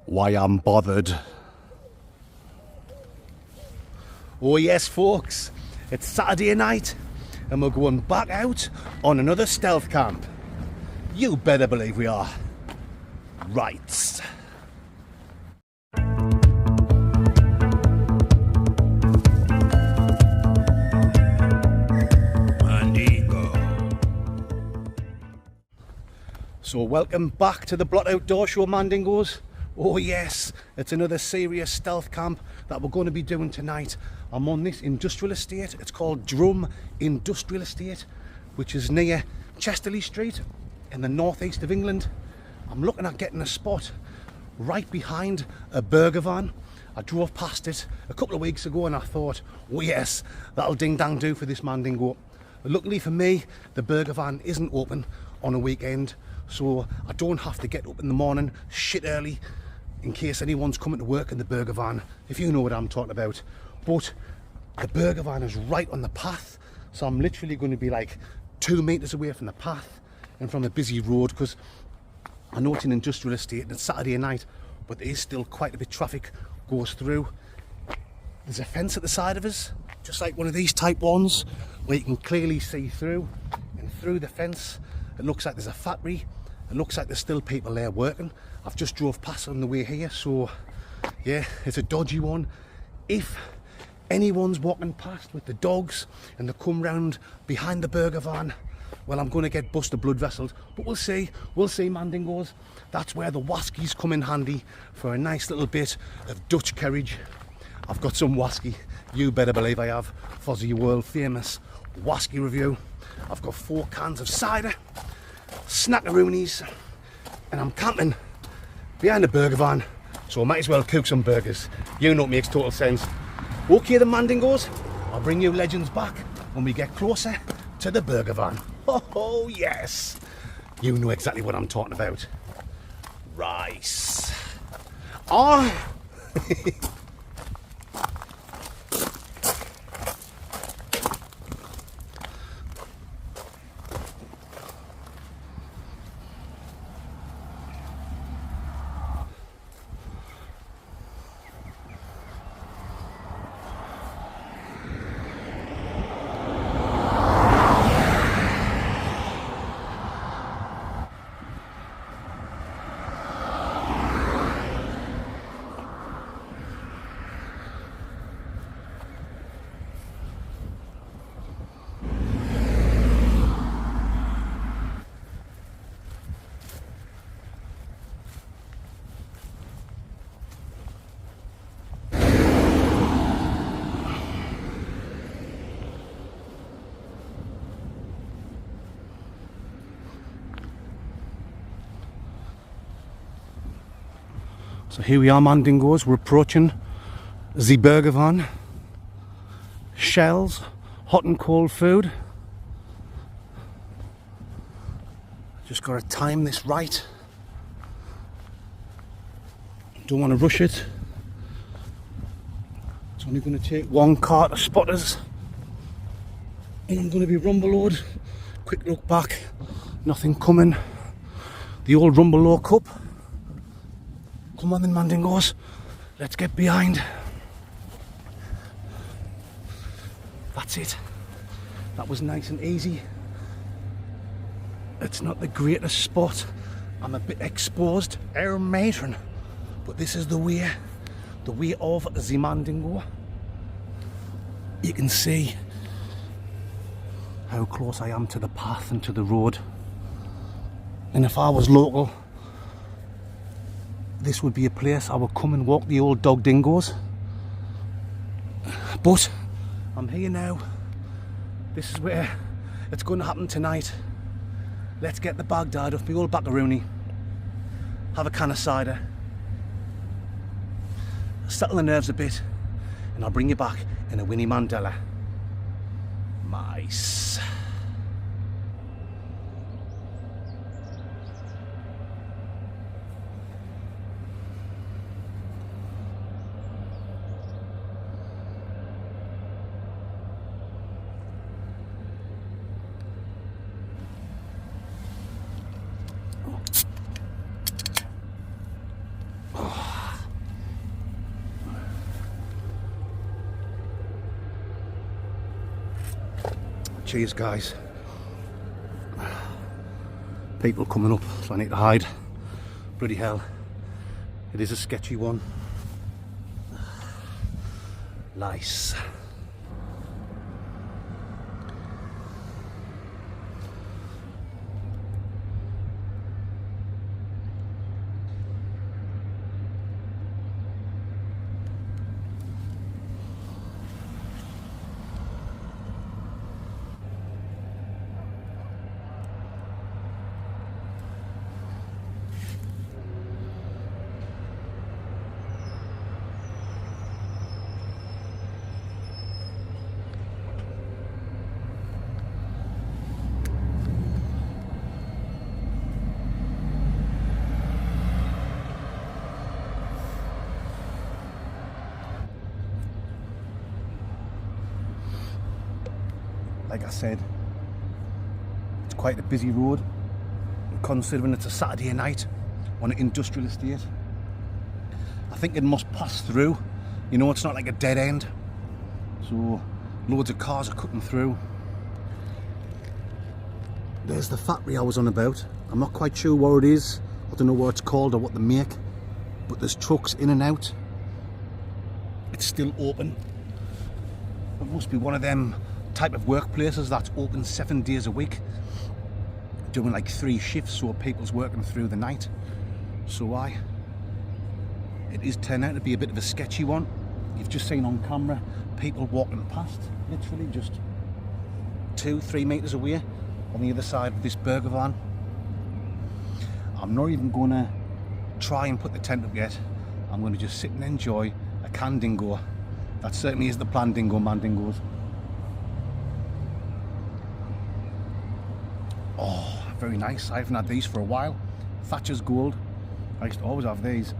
why I'm bothered. Oh yes folks, it's Saturday night and we're going back out on another stealth camp. You better believe we are. Right. So welcome back to the Blot Outdoor Show, Mandingos. Oh yes, it's another serious stealth camp that we're going to be doing tonight. I'm on this industrial estate. It's called Drum Industrial Estate, which is near Chesterley Street in the northeast of England. I'm looking at getting a spot right behind a burger van. I drove past it a couple of weeks ago and I thought, oh yes, that'll ding dang do for this Mandingo. But luckily for me, the burger van isn't open on a weekend, so I don't have to get up in the morning shit early in case anyone's coming to work in the burger van, if you know what I'm talking about. But the burger van is right on the path, so I'm literally going to be like 2 meters away from the path and from a busy road, because I know it's an industrial estate and it's Saturday night, but there is still quite a bit of traffic goes through. There's a fence at the side of us, just like one of these type ones, where you can clearly see through, and through the fence it looks like there's a factory. It looks like there's still people there working. I've just drove past on the way here, so yeah, it's a dodgy one. If anyone's walking past with the dogs and they come round behind the burger van, well, I'm going to get busted blood vessels, but we'll see, Mandingos. That's where the waskies come in handy for a nice little bit of Dutch carriage. I've got some wasky, you better believe I have, for the world famous wasky review. I've got 4 cans of cider, snackaroonies, and I'm camping behind the burger van, so I might as well cook some burgers. You know it makes total sense. Okay then Mandingos, I'll bring you legends back when we get closer to the burger van. Oh yes, you know exactly what I'm talking about. Rice. Ah. So here we are, Mandingos, we're approaching the burger van. Shells, hot and cold food. Just got to time this right. Don't want to rush it. It's only going to take 1 car to spot us. And I'm going to be rumble-load. Quick look back, nothing coming. The old rumble-low cup. Come on then Mandingos, let's get behind. That's it. That was nice and easy. It's not the greatest spot. I'm a bit exposed, air matron. But this is the way of the Mandingo. You can see how close I am to the path and to the road. And if I was local, this would be a place I would come and walk the old dog dingoes. But I'm here now. This is where it's going to happen tonight. Let's get the Baghdad off my old macaroni. Have a can of cider. Settle the nerves a bit. And I'll bring you back in a Winnie Mandela. Mice. Cheers, guys. People coming up, so I need to hide. Bloody hell. It is a sketchy one. Nice. Like I said, it's quite a busy road, considering it's a Saturday night on an industrial estate. I think it must pass through, you know, it's not like a dead end, so loads of cars are cutting through. There's the factory I was on about. I'm not quite sure what it is, I don't know what it's called or what they make, but there's trucks in and out. It's still open. It must be one of them type of workplaces that's open 7 days a week, doing like 3 shifts, so people's working through the night. So it is turning out to be a bit of a sketchy one. You've just seen on camera people walking past, literally just 2-3 meters away on the other side of this burger van. I'm not even going to try and put the tent up yet. I'm going to just sit and enjoy a canned dingo. That certainly is the plan, dingo man dingoes. Oh, very nice. I haven't had these for a while. Thatcher's Gold. I used to always have these.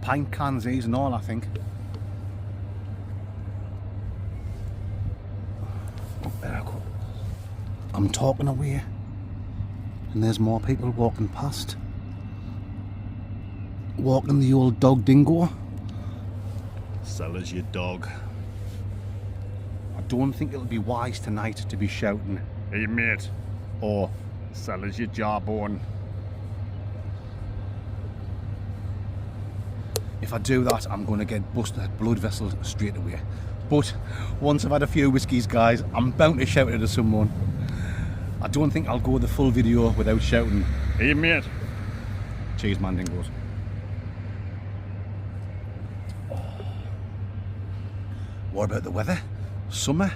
Pint cans, these and all, I think. Oh, there I go. I'm talking away, and there's more people walking past. Walking the old dog dingo. Sell us your dog. I don't think it'll be wise tonight to be shouting, "Hey mate," or "Sell us your jawbone." If I do that, I'm going to get busted blood vessels straight away. But once I've had a few whiskies, guys, I'm bound to shout it at someone. I don't think I'll go the full video without shouting, "Hey mate." Cheers, man dingoes. What about the weather? Summer.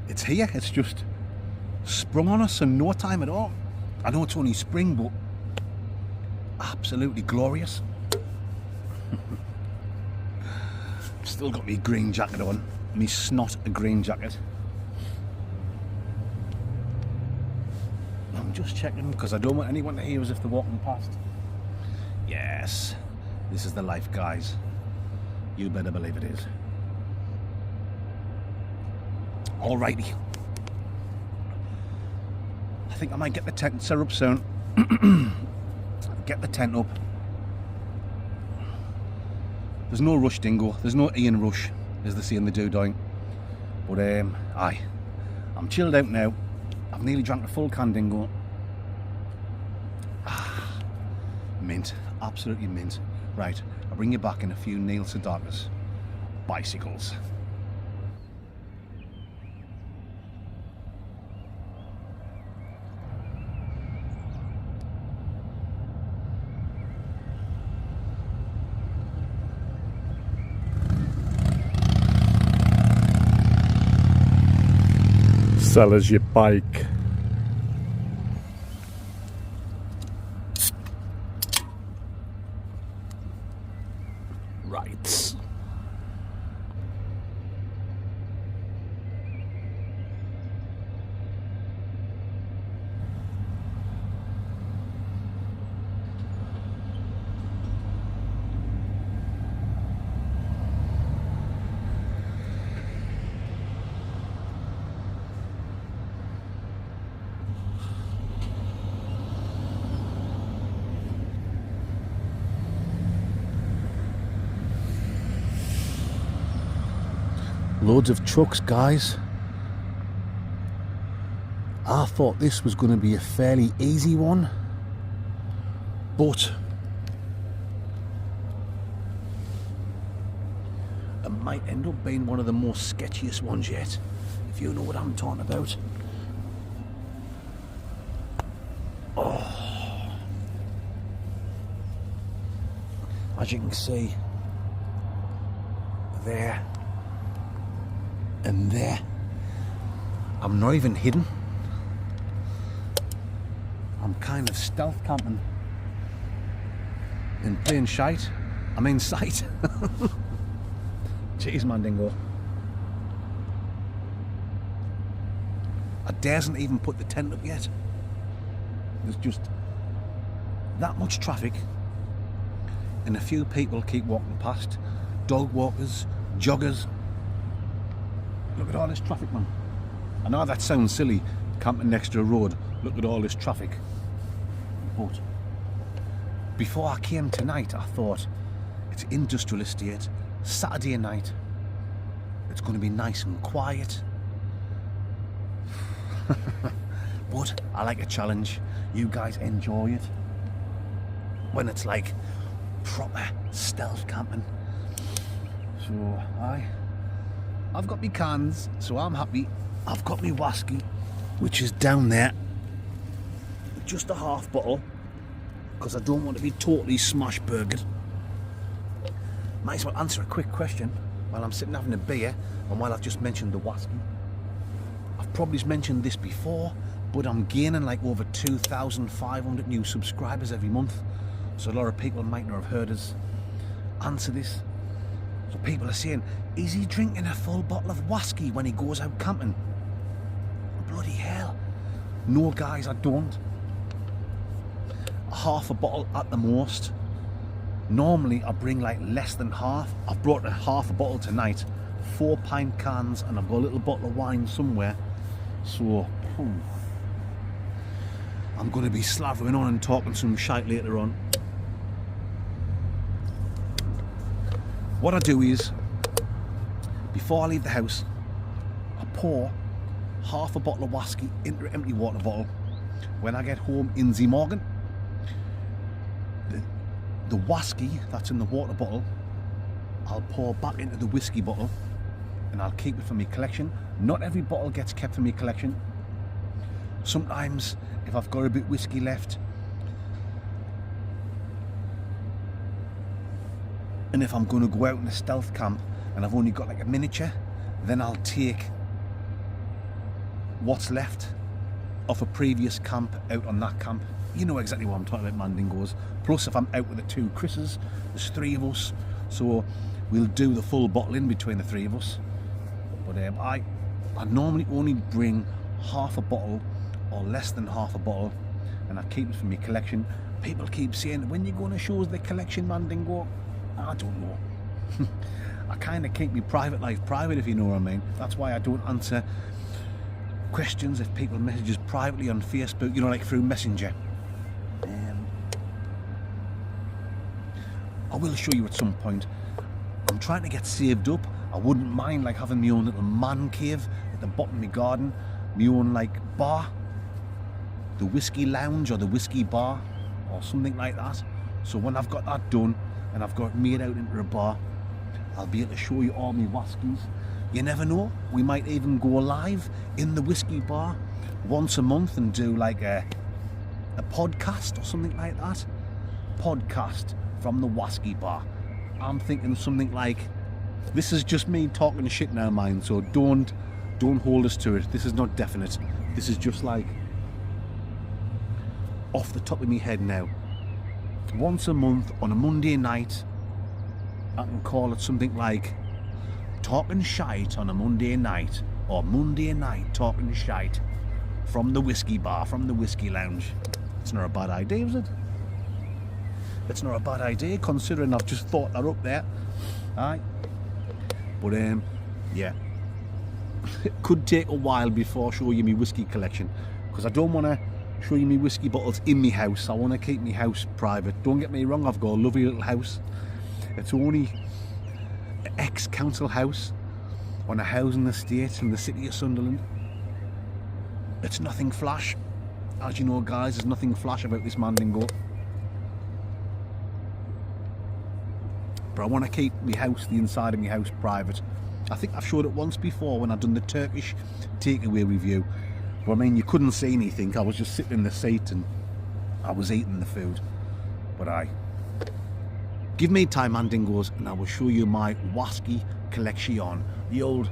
It's here. It's just sprung on us in no time at all. I know it's only spring, but absolutely glorious. Still got me green jacket on. Me snot a green jacket. I'm just checking because I don't want anyone to hear us if they're walking past. Yes, this is the life, guys. You better believe it is. Alrighty. I think I might get the tent set up soon. Get the tent up. There's no rush, dingo. There's no Ian rush, as they say in the doo-doing. But aye, I'm chilled out now. I've nearly drank a full can, dingo. Mint, absolutely mint. Right, I'll bring you back in a few Neil Sedaka's bicycles. Sell us your bike. Right. Loads of trucks, guys. I thought this was going to be a fairly easy one, but it might end up being one of the most sketchiest ones yet, if you know what I'm talking about. Oh. As you can see, there and there, I'm not even hidden. I'm kind of stealth camping in plain sight. I'm in sight. Jeez, Mandingo. I daresn't even put the tent up yet. There's just that much traffic, and a few people keep walking past. Dog walkers, joggers. Look at all this traffic, man. I know that sounds silly, camping next to a road. Look at all this traffic. But before I came tonight, I thought, it's industrial estate, Saturday night, it's going to be nice and quiet. But I like a challenge. You guys enjoy it when it's like proper stealth camping. So I've got my cans, so I'm happy. I've got my whiskey, which is down there, just a half bottle, because I don't want to be totally smash burgered. Might as well answer a quick question while I'm sitting having a beer, and while I've just mentioned the whiskey. I've probably mentioned this before, but I'm gaining like over 2,500 new subscribers every month, so a lot of people might not have heard us answer this. So people are saying, is he drinking a full bottle of whiskey when he goes out camping? Bloody hell. No guys, I don't. Half a bottle at the most. Normally I bring like less than half. I've brought half a bottle tonight, 4-pint cans, and I've got a little bottle of wine somewhere. So I'm going to be slavering on and talking some shite later on. What I do is, before I leave the house, I pour half a bottle of whiskey into an empty water bottle. When I get home in the morning, the whiskey that's in the water bottle, I'll pour back into the whiskey bottle, and I'll keep it for my collection. Not every bottle gets kept for my collection. Sometimes, if I've got a bit of whiskey left, and if I'm going to go out in a stealth camp and I've only got like a miniature, then I'll take what's left off a previous camp out on that camp. You know exactly what I'm talking about, Mandingos. Plus, if I'm out with the two Chris's, there's 3 of us, so we'll do the full bottle in between the 3 of us. But I normally only bring half a bottle or less than half a bottle, and I keep it for my collection. People keep saying, when you go on a shows the collection, Mandingo, I don't know. I kind of keep my private life private, if you know what I mean. That's why I don't answer questions if people message us privately on Facebook, you know, like through Messenger. I will show you at some point. I'm trying to get saved up. I wouldn't mind like having my own little man cave at the bottom of my garden, my own like bar, the whiskey lounge or the whiskey bar or something like that. So when I've got that done and I've got it made out into a bar, I'll be able to show you all my whiskies. You never know, we might even go live in the whiskey bar once a month and do like a podcast or something like that. Podcast from the whiskey bar. I'm thinking something like, this is just me talking shit now, mind, so don't hold us to it. This is not definite. This is just like off the top of my head now. Once a month on a Monday night, I can call it something like talking shite on a Monday night, or Monday night talking shite from the whiskey bar, from the whiskey lounge. It's not a bad idea, is it? It's not a bad idea, considering I've just thought that up there. Aye. But yeah, it could take a while before I show you my whiskey collection, because I don't want to show you my whiskey bottles in my house. I want to keep my house private. Don't get me wrong, I've got a lovely little house. It's only an ex-council house on a housing estate in the city of Sunderland. It's nothing flash. As you know, guys, there's nothing flash about this Mandingo. But I want to keep the house, the inside of my house, private. I think I've showed it once before when I've done the Turkish takeaway review. But I mean, you couldn't see anything. I was just sitting in the seat and I was eating the food. But give me time, Mandingos, and I will show you my Wasky collection. The old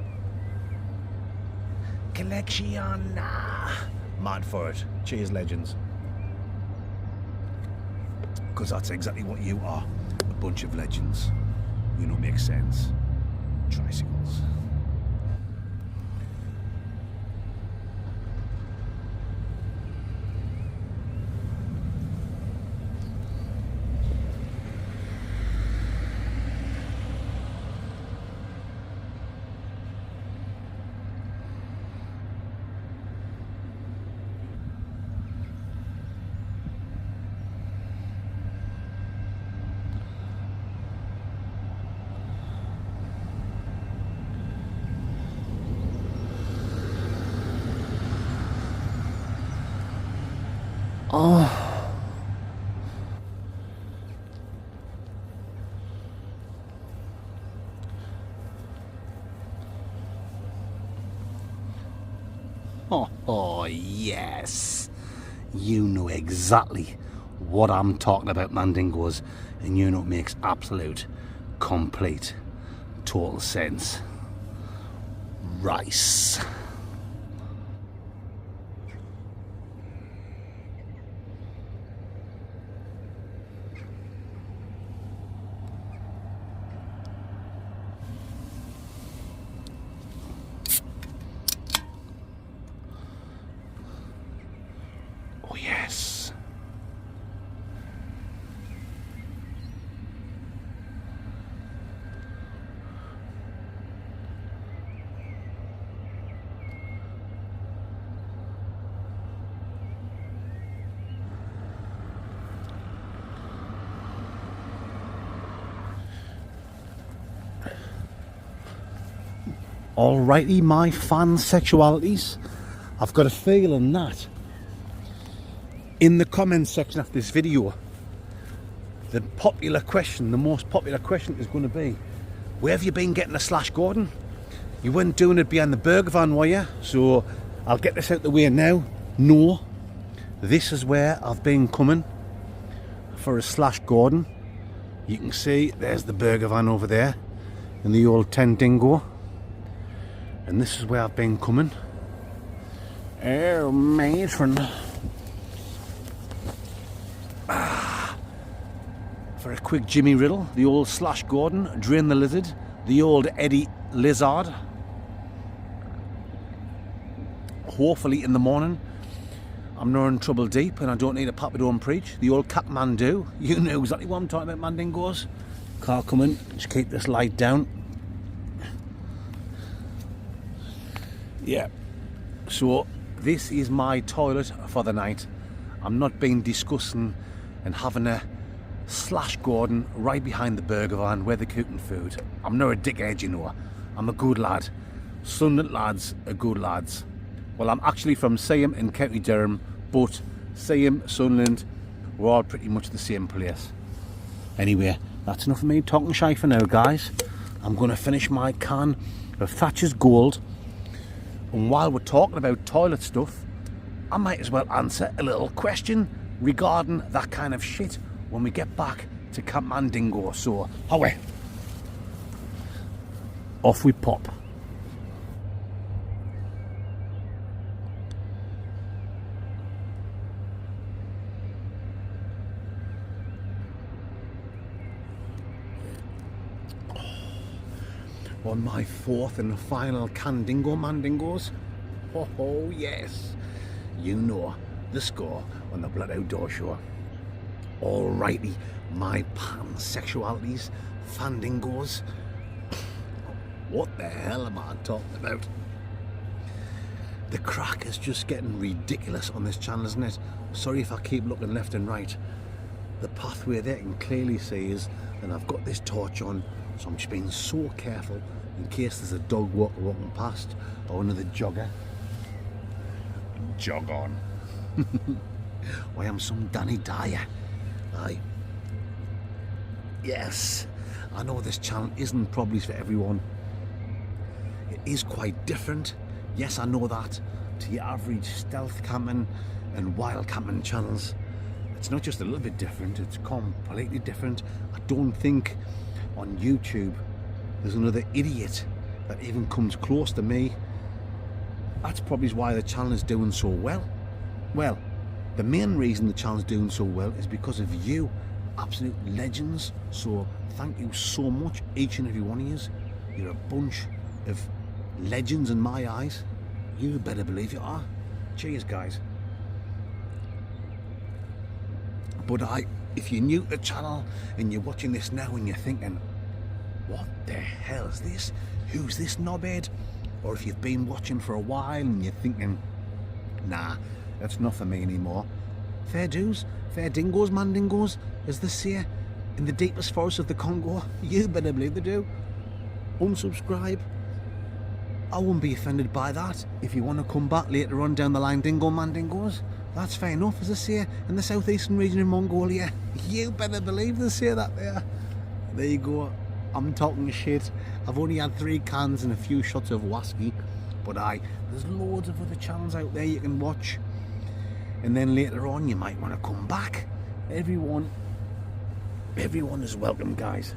collection. Mad for it. Cheers, legends. Because that's exactly what you are. A bunch of legends. You know, makes sense. Tricycles. Oh, yes. You know exactly what I'm talking about, Mandingos, and you know it makes absolute, complete, total sense. Rice. Oh, yes. Alrighty, my fan sexualities. I've got a feeling that in the comments section of this video, the most popular question is going to be, where have you been getting a slash Gordon? You weren't doing it behind the burger van, were you? So I'll get this out the way now. No, this is where I've been coming for a slash Gordon. You can see there's the burger van over there in the old 10 Dingo. And this is where I've been coming. Oh, matron. For a quick Jimmy Riddle, the old slash Gordon, Drain the Lizard, the old Eddie Lizard. Hopefully in the morning I'm not in trouble deep and I don't need a Papa Don't Preach. The old Kathmandu, you know exactly what I'm talking about, Mandingos. Car coming, just keep this light down. Yeah, so this is my toilet for the night. I'm not being discussing and having a slash Gordon right behind the burger van where they're cooking food. I'm not a dickhead, you know. I'm a good lad. Sunderland lads are good lads. Well, I'm actually from Seaham in County Durham, but Seaham, Sunderland, we're all pretty much the same place. Anyway, that's enough of me talking shy for now, guys. I'm going to finish my can of Thatcher's Gold. And while we're talking about toilet stuff, I might as well answer a little question regarding that kind of shit when we get back to Camp Mandingo. So, away. Off we pop. On my fourth and final Candingo Mandingos. Oh yes, you know the score on the Blood Outdoor Show. Alrighty, my pansexualities, Fandingos. What the hell am I talking about? The crack is just getting ridiculous on this channel, isn't it? Sorry if I keep looking left and right. The pathway there can clearly see is, and I've got this torch on, so I'm just being so careful in case there's a dog walking past or another jogger. jog on. I am some Danny Dyer. Aye. Yes, I know this channel isn't probably for everyone. It is quite different. Yes, I know that. To your average stealth camping and wild camping channels, it's not just a little bit different, it's completely different. I don't think on YouTube there's another idiot that even comes close to me. That's probably why the channel is doing so well. Well, the main reason the channel is doing so well is because of you, absolute legends. So thank you so much, each and every one of you. You're a bunch of legends in my eyes. You better believe you are. Cheers, guys. But if you're new to the channel and you're watching this now and you're thinking, what the hell is this? Who's this knobhead? Or if you've been watching for a while and you're thinking, nah, that's not for me anymore. Fair dues, fair dingoes, mandingos, as they say in the deepest forests of the Congo. You better believe they do. Unsubscribe. I wouldn't be offended by that. If you want to come back later on down the line, dingo mandingos, that's fair enough, as they say in the southeastern region of Mongolia. You better believe they say that there. There you go. I'm talking shit. I've only had 3 cans and a few shots of whiskey, but there's loads of other channels out there you can watch. And then later on you might want to come back. Everyone is welcome, guys.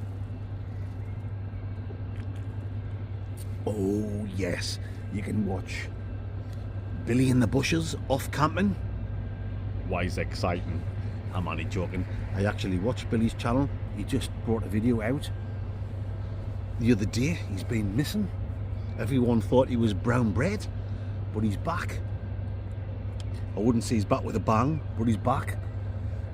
Oh yes, you can watch Billy in the Bushes off camping. Why is exciting? I'm only joking. I actually watched Billy's channel. He just brought a video out the other day. He's been missing. Everyone thought he was brown bread, but he's back. I wouldn't say he's back with a bang, but he's back.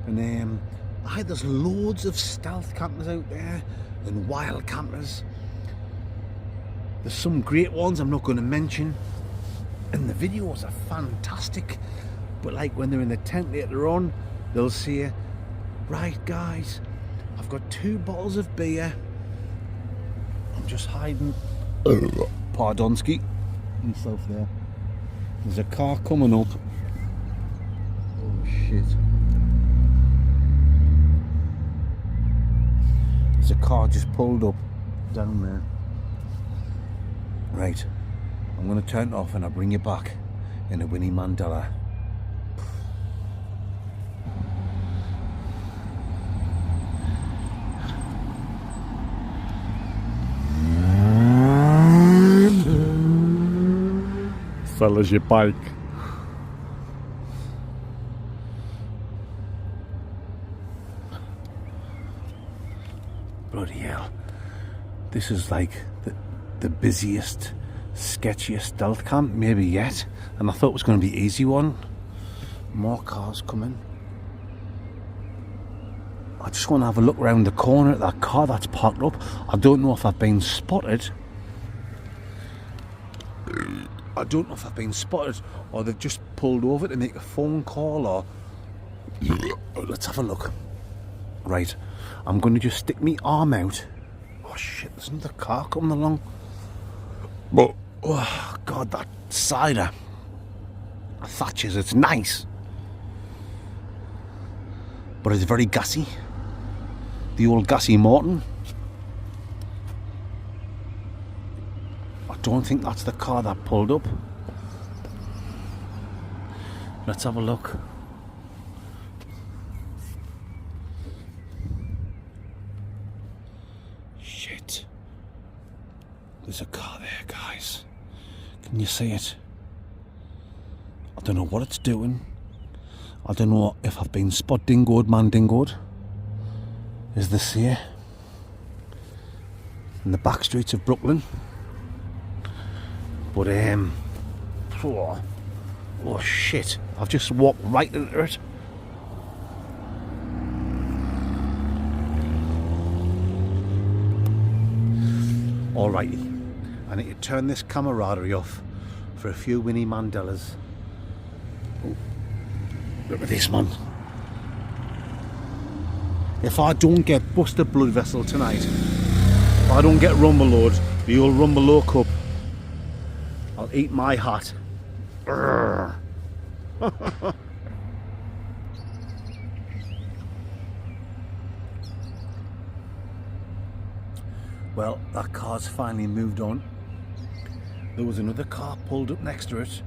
And there's loads of stealth campers out there and wild campers. There's some great ones I'm not going to mention, and the videos are fantastic. But like when they're in the tent later on, they'll say, right guys, I've got 2 bottles of beer. I'm just hiding. Pardonski himself there. There's a car coming up. Oh shit. There's a car just pulled up down there. Right, I'm going to turn it off and I'll bring you back in a Winnie Mandela. Sell us your bike. Bloody hell. This is like the busiest, sketchiest stealth camp maybe yet, and I thought it was going to be an easy one. More cars coming. I just want to have a look around the corner at that car that's parked up. I don't know if I've been spotted. Or they've just pulled over to make a phone call, or let's have a look. Right, I'm going to just stick my arm out. Oh shit, there's another car coming along. But oh god, that cider Thatcher's, it's nice, but it's very gassy. The old gassy Morton. I don't think that's the car that pulled up. Let's have a look. Shit. There's a car there, guys. Can you see it? I don't know what it's doing. I don't know if I've been spot dingoed, man dingoed, as they say, in the back streets of Brooklyn. But oh shit, I've just walked right into it. Alrighty, I need to turn this camaraderie off for a few Winnie Mandelas. Oh, look at this, man. If I don't get busted blood vessel tonight, if I don't get Rumbeload, the old Rumbelow cup, I'll eat my hat. Urgh. Well, that car's finally moved on. There was another car pulled up next to it,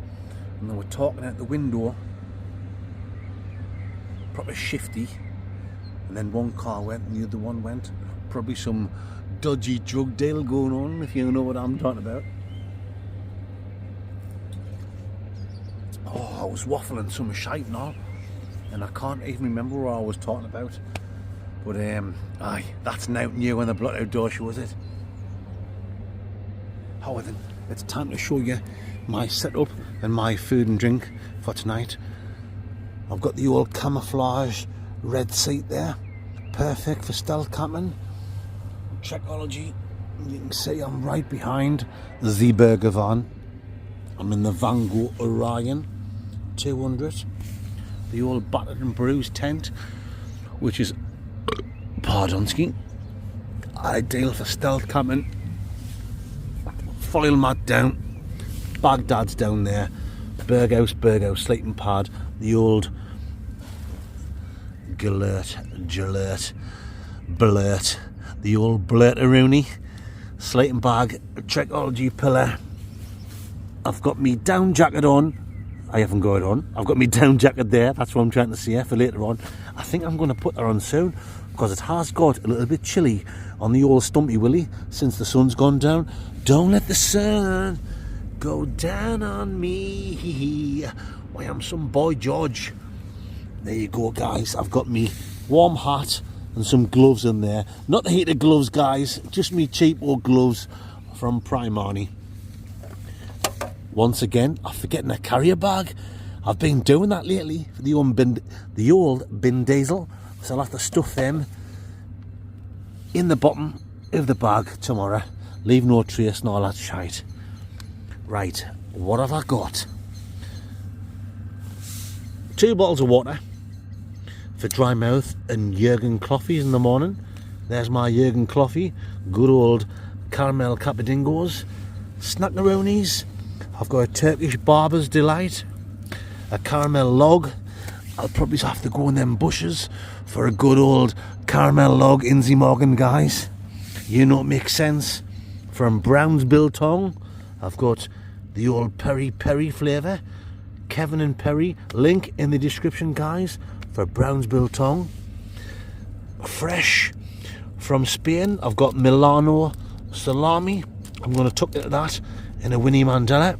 and they were talking out the window, proper shifty, and then one car went and the other one went. Probably some dodgy drug deal going on, if you know what I'm talking about. Oh, I was waffling some shite now, and I can't even remember what I was talking about. But aye, that's now new on the Blood Outdoor Show, is it? However, it's time to show you my setup and my food and drink for tonight. I've got the old camouflage red seat there, perfect for stealth camping. Checkology, you can see I'm right behind the burger van. I'm in the Vango Orion 200, the old battered and bruised tent, which is, pardon ski, ideal for stealth camping. Foil mat down, Baghdad's down there, Berghouse, sleeping pad, the old Gillert, Blurt, the old Blurteroonie, sleeping bag, Trekology pillar. I've got me down jacket on. I haven't got it on. I've got me down jacket there. That's what I'm trying to say for later on. I think I'm going to put that on soon, because it has got a little bit chilly on the old Stumpy Willie since the sun's gone down. Don't let the sun go down on me. I am some boy George. There you go, guys. I've got me warm hat and some gloves in there. Not the heated gloves, guys. Just me cheap old gloves from Primani. Once again, I'm forgetting a carrier bag. I've been doing that lately for the old bin diesel. So I'll have to stuff them in the bottom of the bag tomorrow. Leave no trace and all that shite. Right, what have I got? 2 bottles of water for dry mouth and Jurgen Cloffees in the morning. There's my Jurgen Cloffee. Good old caramel capadingos. Snackaroonies. I've got a Turkish Barber's Delight. A caramel log. I'll probably have to go in them bushes for a good old caramel log Inzy Morgan, guys. You know it makes sense. From Brown's Biltong, I've got the old peri flavour. Kevin and Perry, link in the description, guys, for Brown's Biltong. Fresh from Spain, I've got Milano salami. I'm going to tuck into that in a Winnie Mandela.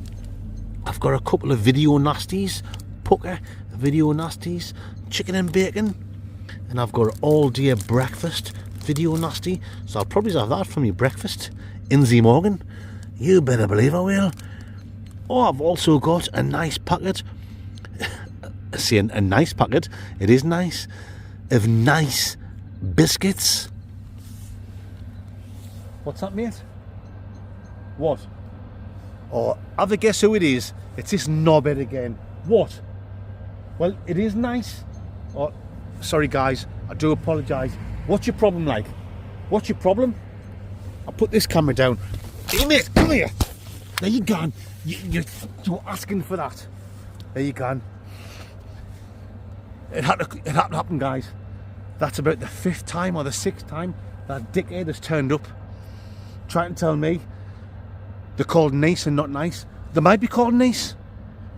I've got a couple of video nasties, Pucker video nasties, chicken and bacon, and I've got an all day breakfast video nasty, so I'll probably have that for my breakfast. Inzy Morgan, you better believe I will. Oh, I've also got a nice packet, saying a nice packet, it is nice, of nice biscuits. What's that, mate? What? Oh, have a guess who it is? It's this knobhead again. What? Well, it is nice. Oh, sorry guys, I do apologise. What's your problem like? What's your problem? I'll put this camera down. Hey mate, come here. There you go. You're asking for that. There you go. It had to happen, guys. That's about the 5th time or the 6th time that dickhead has turned up trying to tell me they're called nice and not nice. They might be called nice.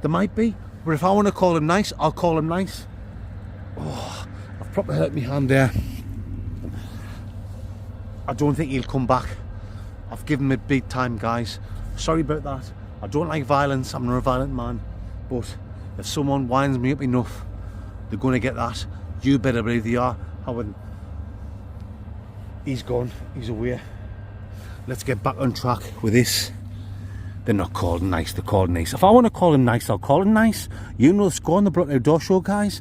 They might be. But if I want to call him nice, I'll call him nice. Oh, I've probably hurt my hand there. I don't think he'll come back. I've given him a big time, guys. Sorry about that. I don't like violence. I'm not a violent man. But if someone winds me up enough, they're going to get that. You better believe they are. I wouldn't. He's gone. He's away. Let's get back on track with this. They're not called nice, they're called nice. If I want to call him nice, I'll call him nice. You know the score on the Blood Outdoor Show, guys.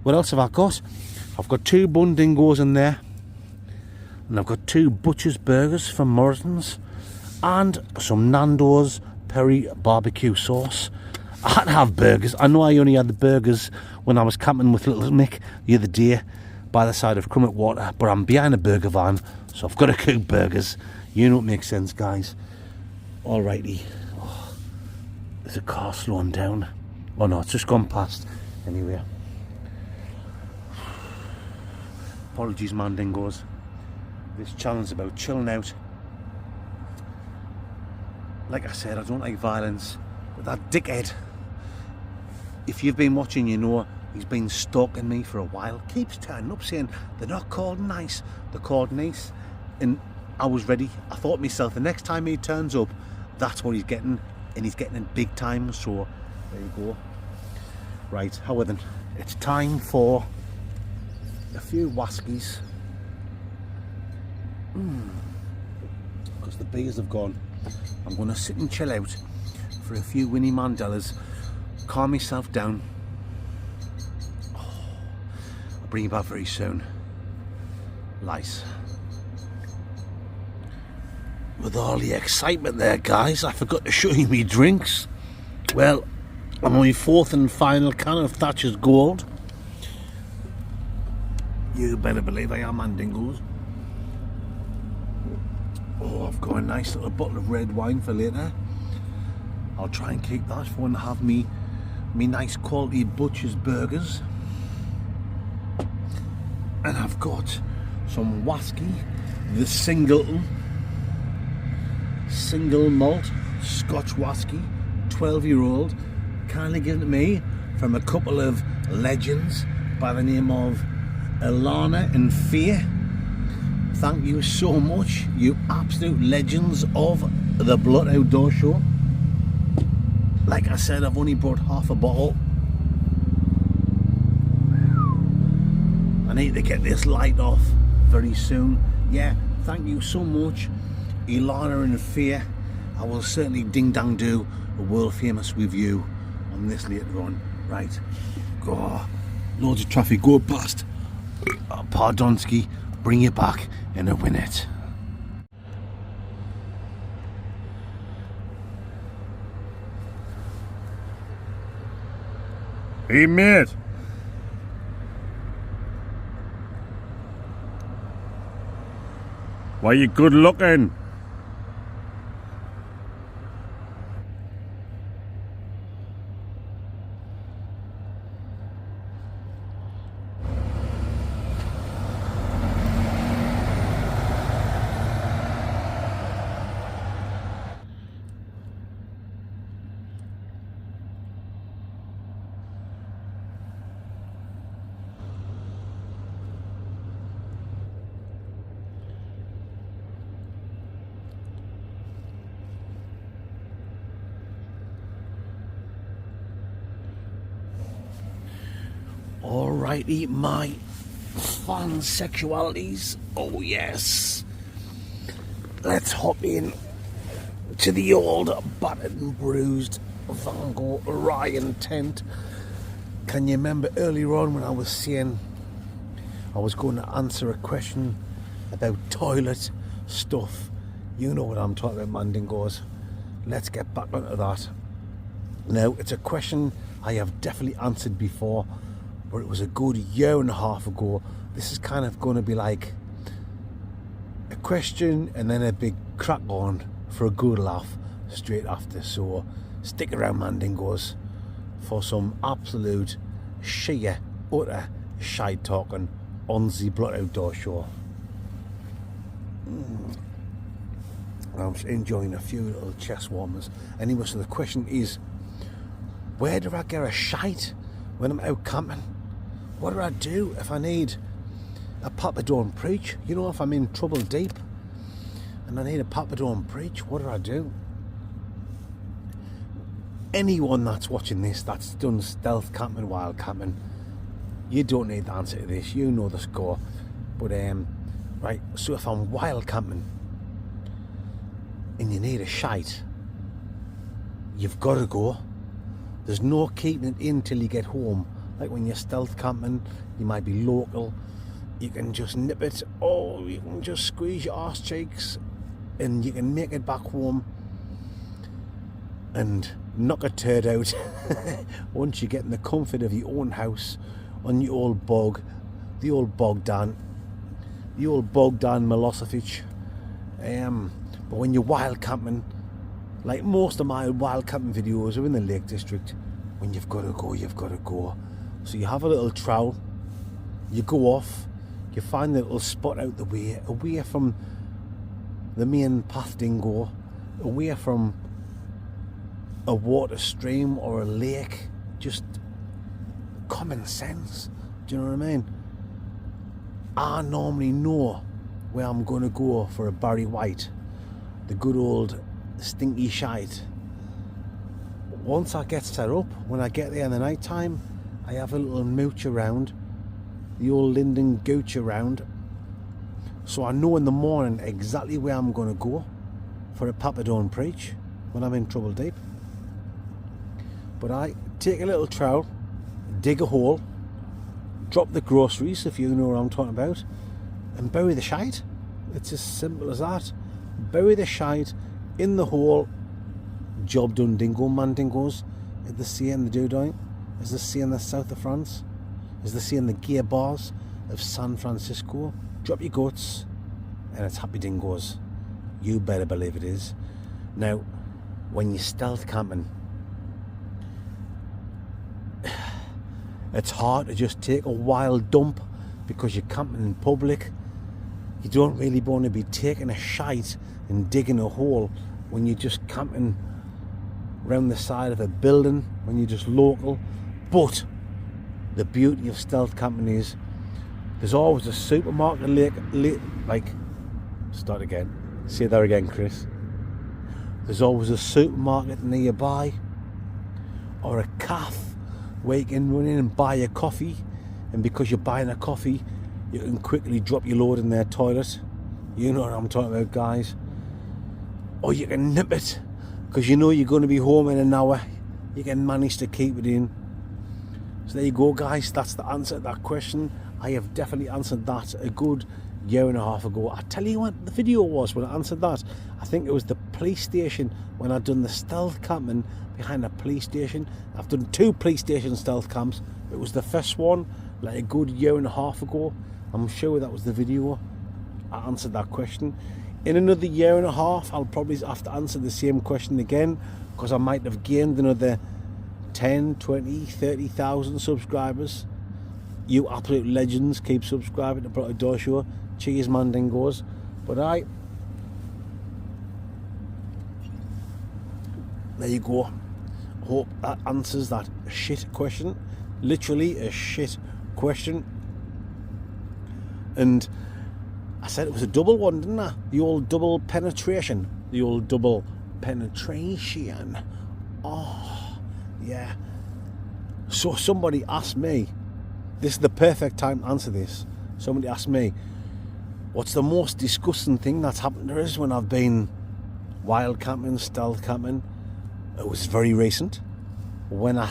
What else have I got? I've got 2 bun dingos in there. And I've got 2 Butcher's Burgers from Morrison's. And some Nando's Peri barbecue sauce. I had to have burgers. I know I only had the burgers when I was camping with little Mick the other day by the side of Crummet Water. But I'm behind a burger van, so I've got to cook burgers. You know it makes sense, guys. Alrighty. Oh, there's a car slowing down. Oh no, it's just gone past. Anyway. Apologies, Mandingos. This channel's about chilling out. Like I said, I don't like violence. But that dickhead, if you've been watching, you know he's been stalking me for a while. Keeps turning up saying they're not called nice, they're called nice. And I was ready. I thought myself, the next time he turns up, that's what he's getting. And he's getting it big time. So there you go. Right, however then, it's time for a few waskies. Because the beers have gone. I'm going to sit and chill out for a few Winnie Mandelas, calm myself down. I'll bring you back very soon. Lice. With all the excitement there, guys, I forgot to show you me drinks. Well, I'm on my fourth and final can of Thatcher's Gold. You better believe I am, Mandingos. Oh, I've got a nice little bottle of red wine for later. I'll try and keep that for when I have me nice quality butcher's burgers. And I've got some whiskey, the single malt Scotch whiskey, 12-year-old, kindly given to me from a couple of legends by the name of Alana and Fear. Thank you so much, you absolute legends of the Blood Outdoor Show. Like I said, I've only brought half a bottle. I need to get this light off very soon. Yeah, thank you so much, Ilana and Fear. I will certainly ding dang do a world famous review on this later on. Right, go. Loads of traffic go past. Pardonski, bring you back in a minute. Hey, mate. Why you good looking? Alrighty, my fun sexualities. Oh yes. Let's hop in to the old battered and bruised Van Gogh Orion tent. Can you remember earlier on when I was saying I was going to answer a question about toilet stuff? You know what I'm talking about, Mandingos. Let's get back onto that. Now, it's a question I have definitely answered before, but it was a good year and a half ago. This is kind of going to be like a question and then a big crack on for a good laugh straight after. So stick around, Mandingos, for some absolute sheer, utter shite talking on the Blood Outdoor Show. I'm enjoying a few little chest warmers. Anyway, so the question is, where do I get a shite when I'm out camping? What do I do if I need a papadone preach? You know, if I'm in trouble deep and I need a papadone preach, what do I do? Anyone that's watching this that's done stealth camping, wild camping, you don't need the answer to this. You know the score. But right, so if I'm wild camping and you need a shite, you've got to go. There's no keeping it in till you get home. Like when you're stealth camping, you might be local, you can just nip it, or you can just squeeze your arse cheeks and you can make it back home and knock a turd out once you get in the comfort of your own house on your old bog, the old Bogdan Milosevic. But when you're wild camping, like most of my wild camping videos are in the Lake District, when you've got to go, you've got to go. So you have a little trowel, you go off, you find a little spot out the way, away from the main path dingo, away from a water stream or a lake. Just common sense. Do you know what I mean? I normally know where I'm going to go for a Barry White, the good old stinky shite. Once I get set up, when I get there in the night time, I have a little mooch around, the old Linden gooch around, so I know in the morning exactly where I'm going to go for a Papa Don't Preach when I'm in trouble deep. But I take a little trowel, dig a hole, drop the groceries, if you know what I'm talking about, and bury the shite. It's as simple as that. Bury the shite in the hole. Job done, dingo man dingoes. Is the sea in the Dudine? Is the sea in the south of France? Is the sea in the gear bars of San Francisco? Drop your guts and it's happy dingoes. You better believe it is. Now, when you're stealth camping, it's hard to just take a wild dump because you're camping in public. You don't really want to be taking a shite and digging a hole when you're just camping around the side of a building, when you're just local. But the beauty of stealth camping is there's always a supermarket start again. Say that again, Chris. There's always a supermarket nearby or a cafe where you can run in and buy a coffee, and because you're buying a coffee, you can quickly drop your load in their toilet. You know what I'm talking about, guys. Or you can nip it because you know you're going to be home in an hour. You can manage to keep it in. So there you go, guys. That's the answer to that question. I have definitely answered that a good year and a half ago. I tell you what the video was when I answered that. I think it was the police station when I'd done the stealth camping behind a police station. I've done 2 police station stealth camps. It was the first one like a good year and a half ago. I'm sure that was the video. I answered that question. In another year and a half, I'll probably have to answer the same question again because I might have gained another 10, 20, 30,000 subscribers. You absolute legends, keep subscribing to Bloody Door Show. Cheers, man dingoes. But there you go. Hope that answers that shit question. Literally a shit question. And I said it was a double one, didn't I? The old double penetration. The old double penetration. Oh, yeah. So somebody asked me, this is the perfect time to answer this. Somebody asked me, what's the most disgusting thing that's happened to us when I've been wild camping, stealth camping? It was very recent. When I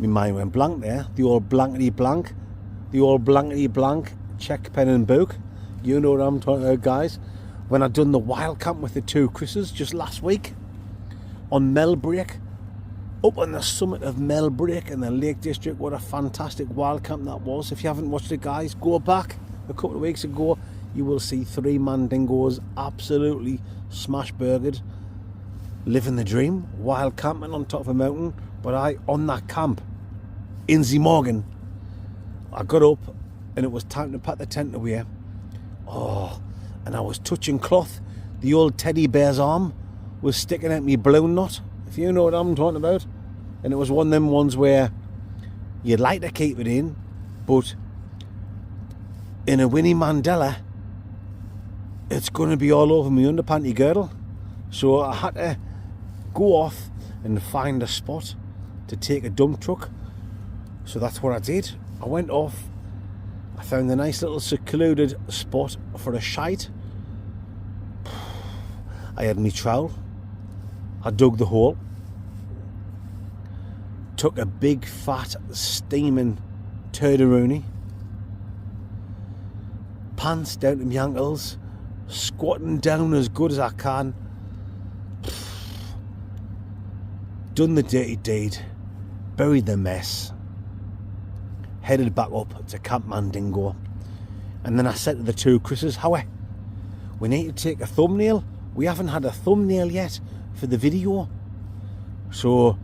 my mind went blank there. The old blankety blank. Check, pen and book. You know what I'm talking about, guys. When I done the wild camp with the 2 Chris's just last week on Melbreak, up on the summit of Melbreak in the Lake District. What a fantastic wild camp that was. If you haven't watched it, guys, go back a couple of weeks ago. You will see 3 mandingos absolutely smash burgered, living the dream, wild camping on top of a mountain. But on that camp in the morning, I got up and it was time to pack the tent away. Oh, and I was touching cloth. The old teddy bear's arm was sticking out me balloon knot, if you know what I'm talking about. And it was one of them ones where you'd like to keep it in, but in a Winnie Mandela, it's going to be all over my underpanty girdle. So I had to go off and find a spot to take a dump truck. So that's what I did. I went off, I found a nice little secluded spot for a shite. I had my trowel, I dug the hole, took a big fat steaming turdaroonie, pants down to my ankles, squatting down as good as I can, done the dirty deed, buried the mess, headed back up to Camp Mandingo. And then I said to the 2 Chris's, Howie, we need to take a thumbnail we haven't had a thumbnail yet for the video. So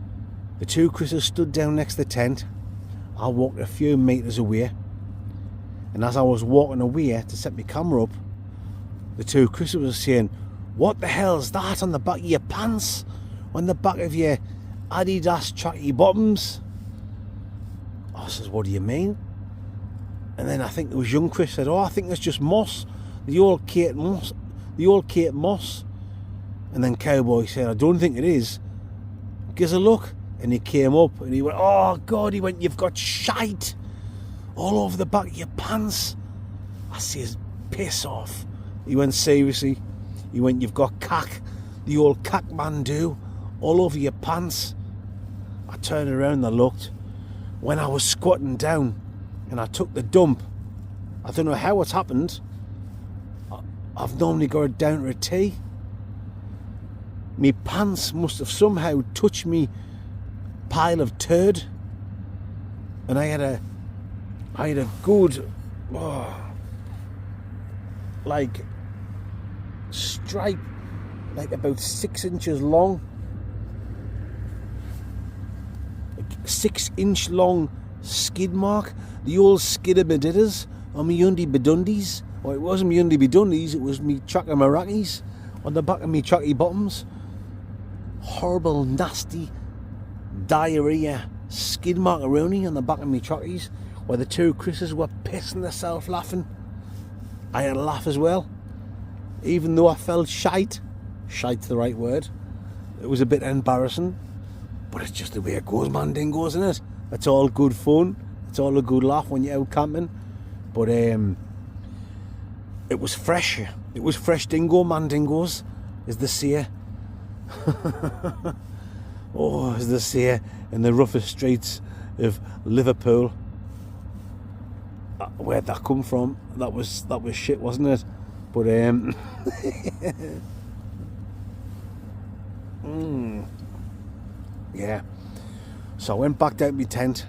the two Chris's stood down next to the tent. I walked a few metres away, and as I was walking away to set my camera up, the two Chris's were saying, "What the hell's that on the back of your pants? On the back of your Adidas tracky bottoms?" I says, "What do you mean?" And then I think it was young Chris said, "Oh, I think it's just moss. The old Kate Moss. The old Kate Moss." And then Cowboy said, "I don't think it is. Give us a look." And he came up and he went, "Oh God," he went, "you've got shite all over the back of your pants." I says, "Piss off." He went, "Seriously?" He went, "You've got cack, the old cack man do, all over your pants." I turned around and I looked. When I was squatting down and I took the dump, I don't know how it's happened. I've normally got it down to a T. Me pants must have somehow touched me pile of turd, and I had a good like stripe, like about 6 inches long, 6-inch long skid mark, the old skidder-bediddas on me undie bedundies. Well, it wasn't me undie bedundies, it was me tracker-marackies on the back of me tracky bottoms. Horrible, nasty diarrhea skid markaroni on the back of me trackies, where the two Chris's were pissing themselves laughing. I had a laugh as well, even though I felt shite. Shite's the right word. It was a bit embarrassing, but it's just the way it goes, man, dingoes, isn't it? It's all good fun. It's all a good laugh when you're out camping. But it was fresh. It was fresh dingo, man, dingoes, as they say. Oh, as they say in the roughest streets of Liverpool. Where'd that come from? That was shit, wasn't it? But yeah. So I went back down to my tent.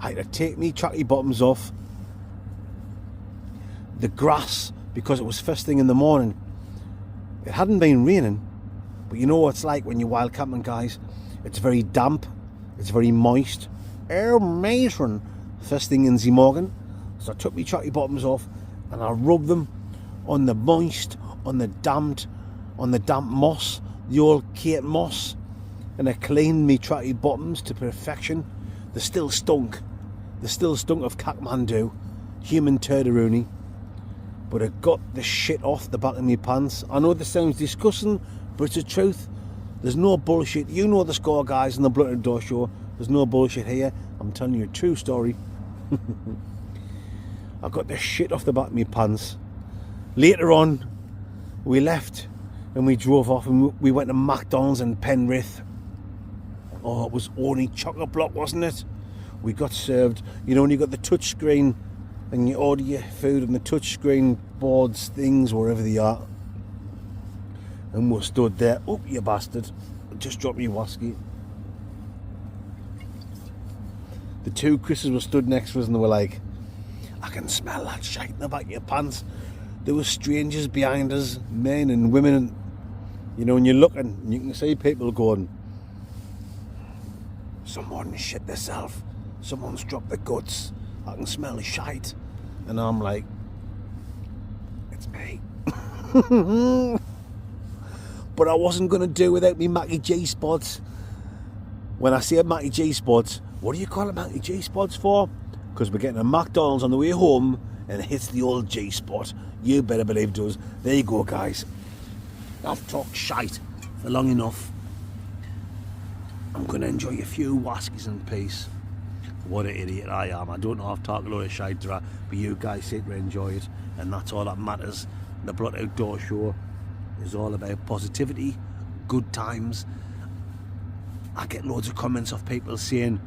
I had to take me tracky bottoms off. The grass, because it was first thing in the morning, it hadn't been raining, but you know what it's like when you're wild camping, guys. It's very damp, it's very moist. Amazing. First thing in the morning. So I took my tracky bottoms off and I rubbed them on the moist, on the damp moss, the old Kate moss, and I cleaned me tracky bottoms to perfection. They still stunk. They still stunk of Kathmandu, human turdaroonie. But I got the shit off the back of my pants. I know this sounds disgusting, but it's the truth. There's no bullshit. You know the score, guys, on the Blood Outdoor Show. There's no bullshit here. I'm telling you a true story. I got the shit off the back of my pants. Later on, we left and we drove off and we went to McDonald's in Penrith. Oh, it was only chocolate block, wasn't it? We got served, you know, when you got the touch screen and you order your food on the touch screen boards, things, wherever they are. And we stood there. Oh, you bastard. Just dropped me whiskey. The two Chris's were stood next to us and they were like, "I can smell that shite in the back of your pants." There were strangers behind us, men and women, and you know, when you're looking, you can see people going, "Someone shit themselves. Someone's dropped the guts. I can smell the shite." And I'm like, "It's me." But I wasn't going to do without me Mackie G spots. When I say Mackie G spots, what do you call it Mackie G spots for? Because we're getting a McDonald's on the way home and it hits the old G spot. You better believe it does. There you go, guys. I've talked shite for long enough. I'm going to enjoy a few whiskies in peace. What an idiot I am. I don't know if I've talked a lot of shite, but you guys seem to enjoy it, and that's all that matters. The Blood Outdoor Show is all about positivity, good times. I get loads of comments of people saying,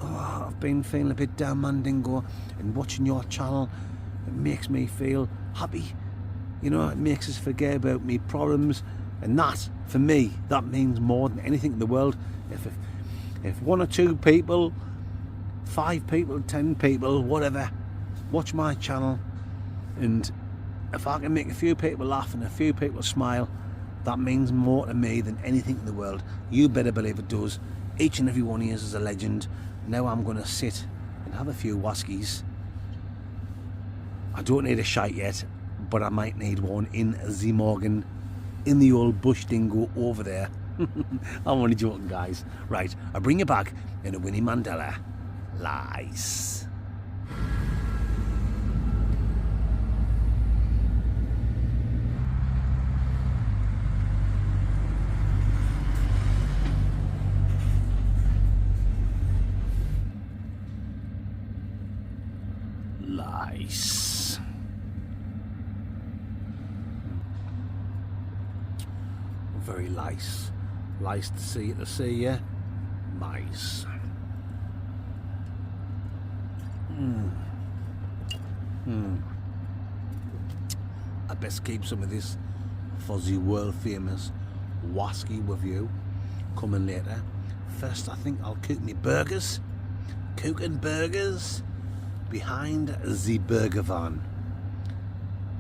"Oh, I've been feeling a bit down, Mandingo, and watching your channel, it makes me feel happy. You know, it makes us forget about me problems." And that, for me, that means more than anything in the world. If one or two people, 5 people, 10 people, whatever, watch my channel, and if I can make a few people laugh and a few people smile, That means more to me than anything in the world. You better believe it does. Each and every one of you is a legend. Now I'm going to sit and have a few whiskies. I don't need a shite yet, but I might need one in the Morgan, in the old bush dingo over there. I'm only joking, guys. Right, I'll bring you back in a Winnie Mandela. Lies. Lies. Very lice. Lice to see you. Mice. I best keep some of this for the world famous whiskey review coming later. First, I think I'll cook me burgers. Cooking burgers behind the burger van.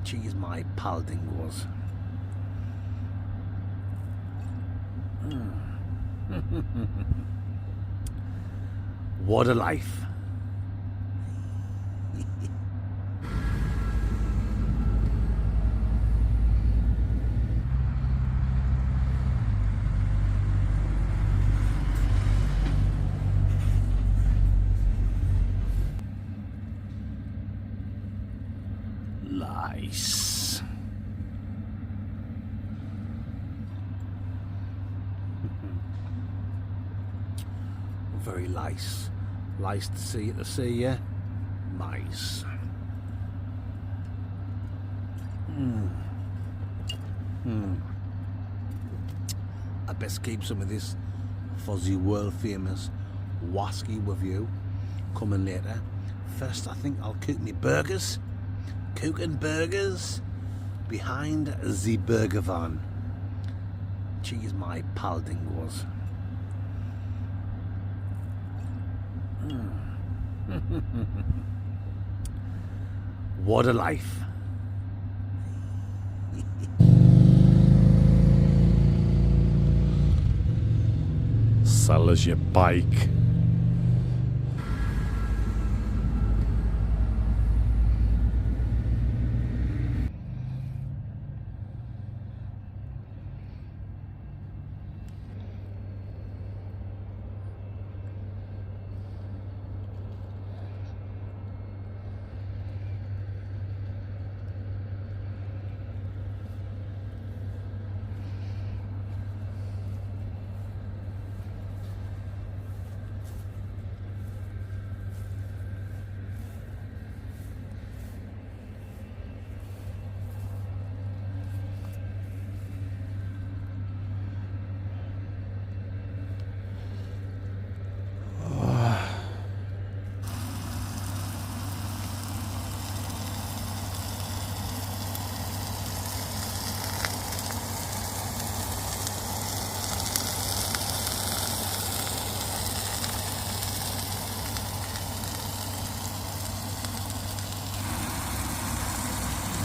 Cheese my pal dingoes. What a life. Lice. Very lice. Lice to see you. Mice. I best keep some of this for the world famous whiskey review coming later. First, I think I'll cook me burgers. Cooking burgers behind the burger van. Cheese my pal dingoes. What a life. Sell us your bike.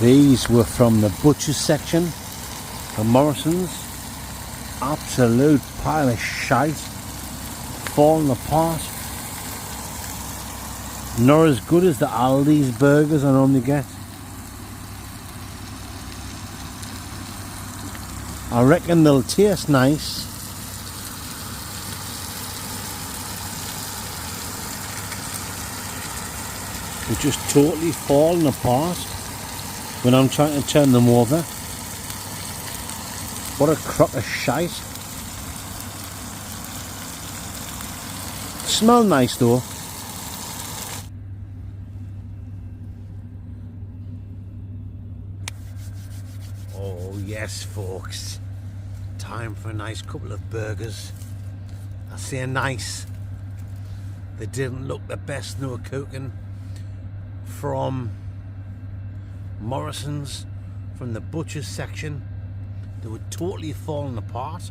These were from the butcher's section, the Morrison's. Absolute pile of shite, falling apart. Not as good as the Aldi's burgers I normally get. I reckon they'll taste nice. They're just totally falling apart when I'm trying to turn them over. What a crock of shite. Smell nice though. Oh yes folks, time for a nice couple of burgers. I say nice. They didn't look the best they were cooking. From Morrison's, from the butcher's section. They were totally falling apart.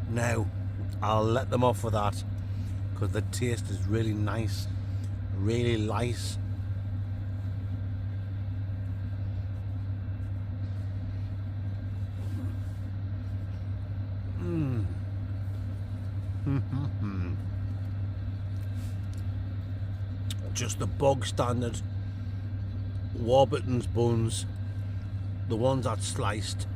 Now, I'll let them off with that. because the taste is really nice, really light. Just the bog standard Warburton's buns, the ones that sliced.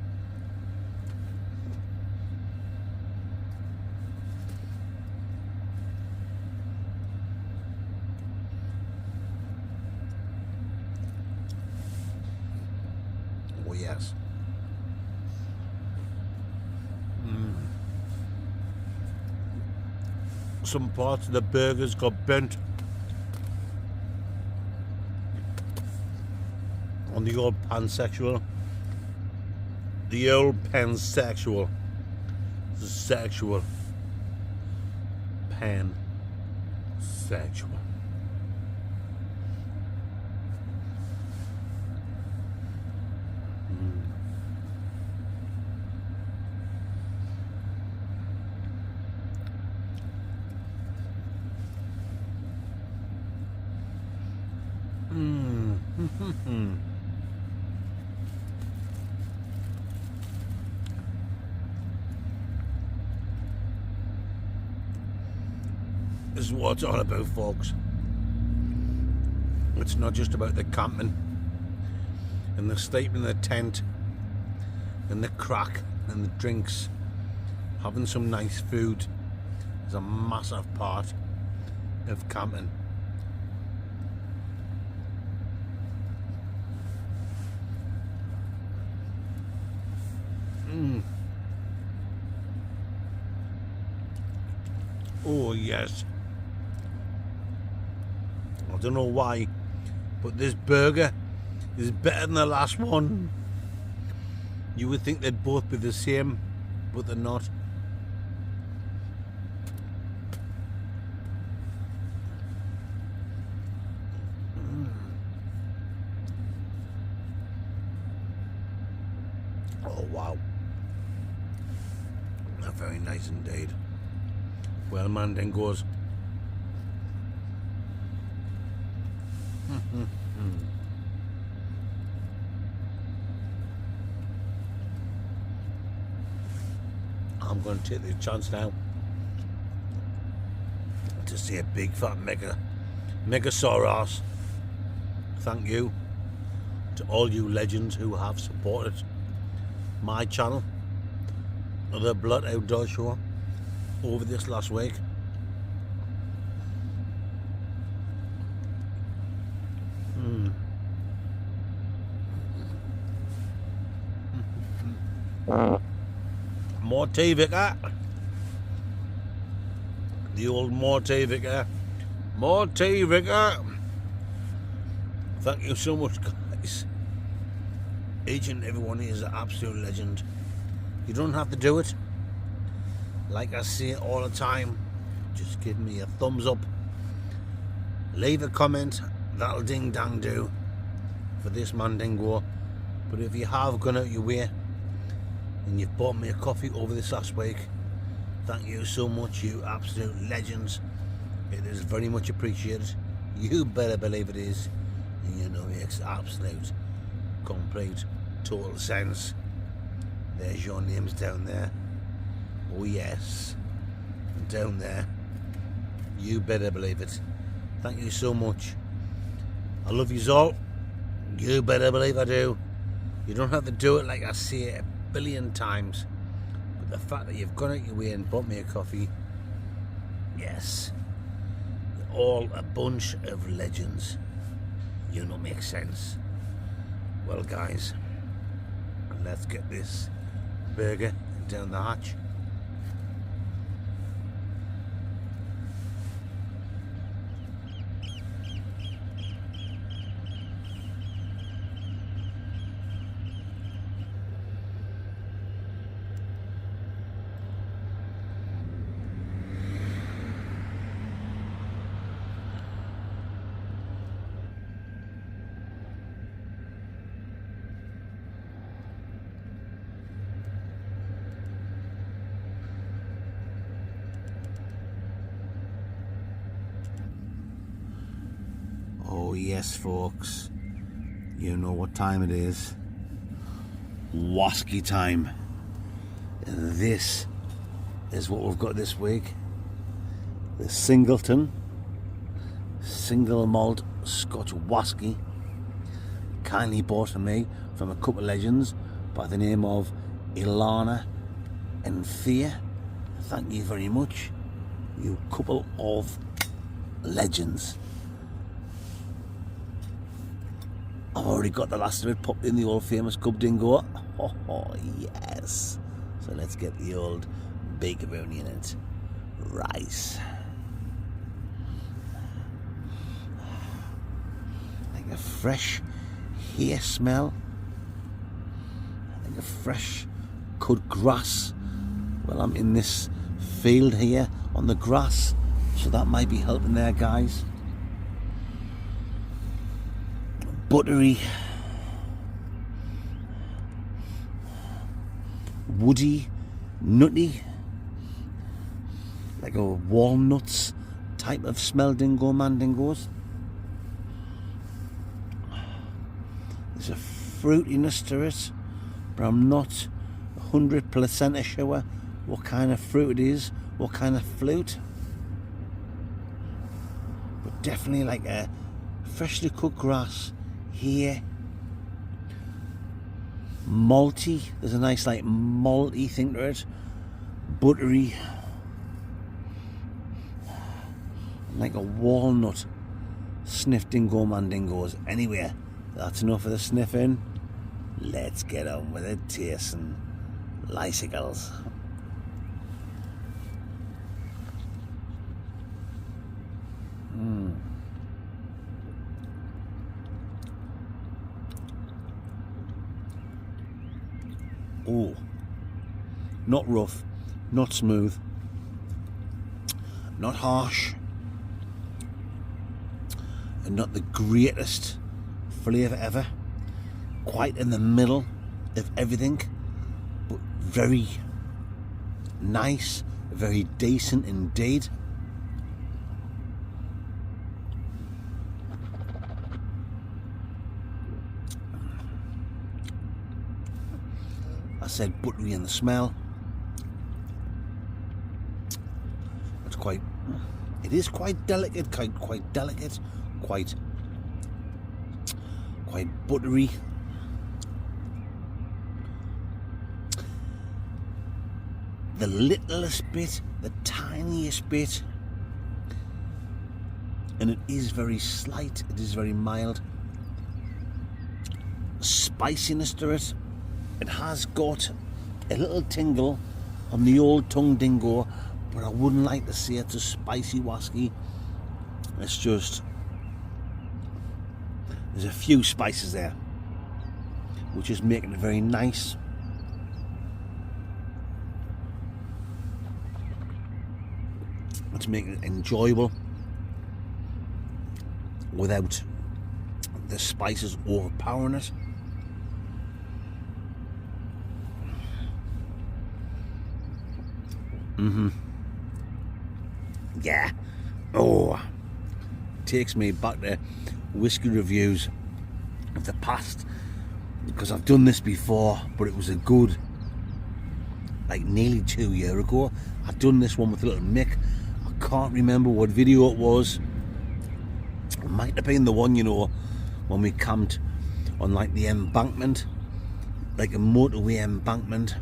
Oh yes. Some parts of the burgers got bent on the old pansexual. The old pansexual. Sexual. Pansexual. This is what it's all about, folks. It's not just about the camping and the sleeping in the tent and the crack and the drinks. Having some nice food is a massive part of camping. Oh yes. I don't know why, but this burger is better than the last one. You would think they'd both be the same, but they're not. Oh wow. They're very nice indeed. Well, mandingos. I'm going to take the chance now to say a big fat megasaurus. Thank you to all you legends who have supported my channel, the Blood Outdoor Show, over this last week. More tea, Vicar. The old more tea, Vicar. More tea, Vicar. Thank you so much, guys. Each and every one is an absolute legend. You don't have to do it. Like I say all the time, just give me a thumbs up. Leave a comment. That'll ding dang do for this mandingo. But if you have gone out your way and you've bought me a coffee over this last week, thank you so much, you absolute legends. It is very much appreciated. You better believe it is. And you know it makes absolute, complete, total sense. There's your names down there. Oh yes, down there. You better believe it. Thank you so much. I love you all. You better believe I do. You don't have to do it like I say it a billion times, but the fact that you've gone out your way and bought me a coffee, yes, you're all a bunch of legends. You know, make sense. Well guys, let's get this burger down the hatch. Oh yes, folks, you know what time it is. Whisky time. And this is what we've got this week. The Singleton single malt Scotch whisky, kindly bought for me from a couple of legends by the name of Ilana and Thea. Thank you very much, you couple of legends. I've already got the last of it popped in the old famous Cub Dingo. Oh yes. So let's get the old baker brownie in it. Rice. Like a fresh hair smell. Like a fresh cut grass. Well, I'm in this field here on the grass, so that might be helping there, guys. Buttery, woody, nutty, like a walnuts type of smell, dingo mandingos. There's a fruitiness to it, but I'm not 100% sure what kind of fruit it is, what kind of flute. But definitely like a freshly cut grass. Here, malty, there's a nice like malty thing to it, buttery, like a walnut sniff dingo mandingos. Anyway, that's enough of the sniffing, let's get on with it, tasting lysicles. Oh, not rough, not smooth, not harsh, and not the greatest flavour ever. Quite in the middle of everything, but very nice, very decent indeed. I said buttery in the smell. It is quite delicate, quite delicate, quite buttery. The littlest bit, the tiniest bit, and it is very slight, it is very mild. Spiciness to it. It has got a little tingle on the old tongue dingo, but I wouldn't like to say it's a spicy whisky. It's just, there's a few spices there, which is making it very nice. It's making it enjoyable without the spices overpowering it. Yeah. Oh, takes me back to whiskey reviews of the past, because I've done this before, but it was a good, like nearly 2 years ago. I'd done this one with little Mick. I can't remember what video it was. It might have been the one, you know, when we camped on like the embankment, like a motorway embankment,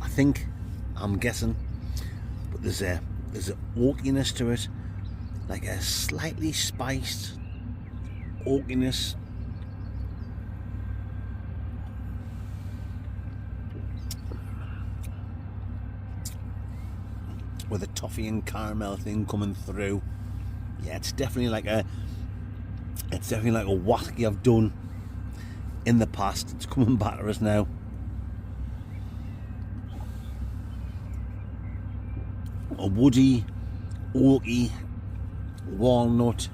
I think, I'm guessing. But there's an oakiness to it, like a slightly spiced oakiness. With a toffee and caramel thing coming through. Yeah, it's definitely like a whisky I've done in the past. It's coming back to us now. A woody, oaky, walnut,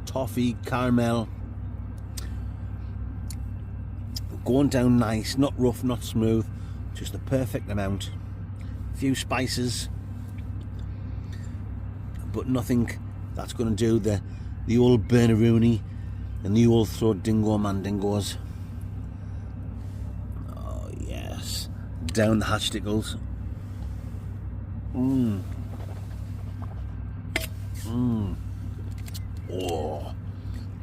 toffee, caramel, going down nice, not rough, not smooth, just the perfect amount. A few spices, but nothing That's going to do the old Burnaroony and the old throat dingo mandingos. Oh yes, down the hatchsticks. Oh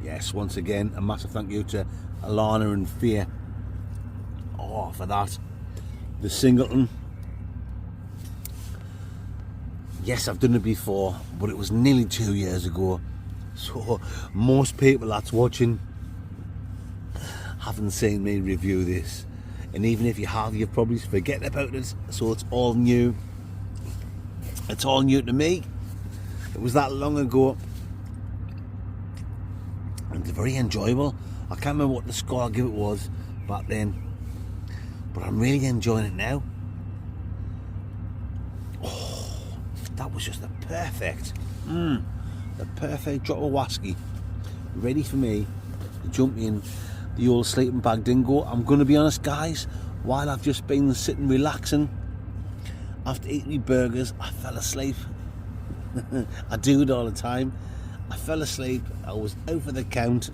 yes, once again a massive thank you to Alana and Fear. Oh, for that. The singleton. Yes, I've done it before, but it was nearly 2 years ago. So most people that's watching haven't seen me review this. And even if you have, you've probably forgotten about it. So it's all new. It's all new to me. It was that long ago. And it's very enjoyable. I can't remember what the score I'll give it was back then. But I'm really enjoying it now. Oh, that was just the perfect drop of whiskey. Ready for me to jump in the old sleeping bag dingo. I'm going to be honest, guys, while I've just been sitting relaxing after eating my burgers, I fell asleep. I do it all the time. I fell asleep. I was out for the count.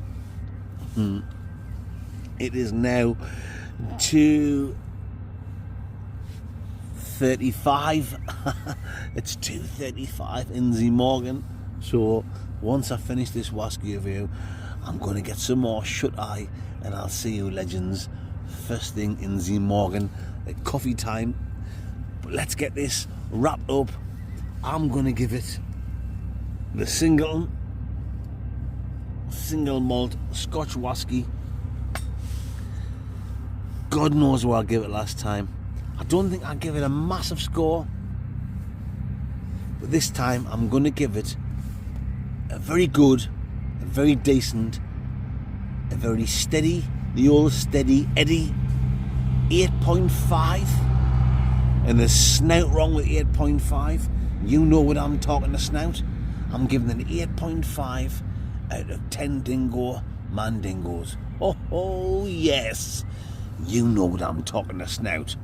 It is now 2:35. It's 2:35 in the morning. So once I finish this whiskey review, I'm going to get some more shut eye, and I'll see you legends first thing in the morning at coffee time. But let's get this wrapped up. I'm going to give it the single malt Scotch whiskey. God knows what I'll give it last time. I don't think I'll give it a massive score, but this time I'm going to give it a very good, a very decent, a very steady, the old steady Eddie 8.5. And there's snout wrong with 8.5. You know what I'm talking to snout. I'm giving it an 8.5 out of 10 dingo mandingos. Oh yes, you know what I'm talking to snout.